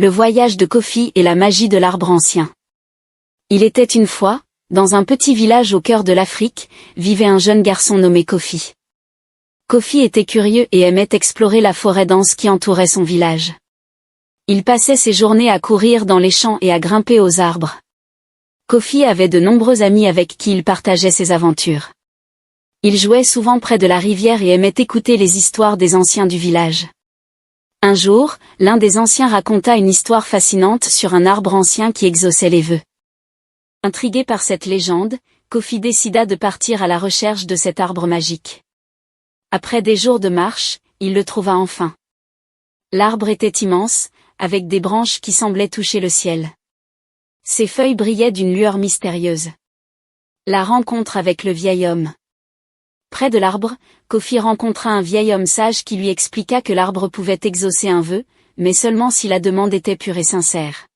Le voyage de Kofi et la magie de l'arbre ancien. Il était une fois, dans un petit village au cœur de l'Afrique, vivait un jeune garçon nommé Kofi. Kofi était curieux et aimait explorer la forêt dense qui entourait son village. Il passait ses journées à courir dans les champs et à grimper aux arbres. Kofi avait de nombreux amis avec qui il partageait ses aventures. Il jouait souvent près de la rivière et aimait écouter les histoires des anciens du village. Un jour, l'un des anciens raconta une histoire fascinante sur un arbre ancien qui exauçait les vœux. Intrigué par cette légende, Kofi décida de partir à la recherche de cet arbre magique. Après des jours de marche, il le trouva enfin. L'arbre était immense, avec des branches qui semblaient toucher le ciel. Ses feuilles brillaient d'une lueur mystérieuse. La rencontre avec le vieil homme. Près de l'arbre, Kofi rencontra un vieil homme sage qui lui expliqua que l'arbre pouvait exaucer un vœu, mais seulement si la demande était pure et sincère.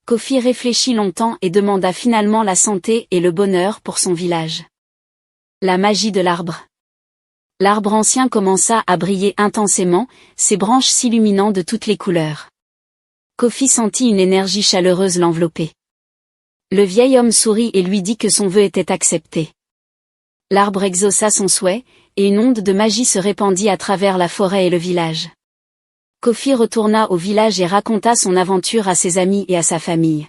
Kofi réfléchit longtemps et demanda finalement la santé et le bonheur pour son village. La magie de l'arbre. L'arbre ancien commença à briller intensément, ses branches s'illuminant de toutes les couleurs. Kofi sentit une énergie chaleureuse l'envelopper. Le vieil homme sourit et lui dit que son vœu était accepté. L'arbre exauça son souhait, et une onde de magie se répandit à travers la forêt et le village. Kofi retourna au village et raconta son aventure à ses amis et à sa famille.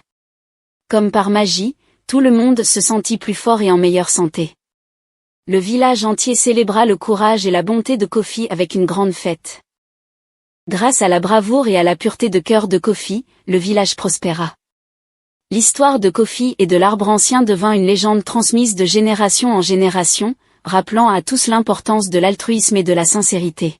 Comme par magie, tout le monde se sentit plus fort et en meilleure santé. Le village entier célébra le courage et la bonté de Kofi avec une grande fête. Grâce à la bravoure et à la pureté de cœur de Kofi, le village prospéra. L'histoire de Kofi et de l'arbre ancien devint une légende transmise de génération en génération, rappelant à tous l'importance de l'altruisme et de la sincérité.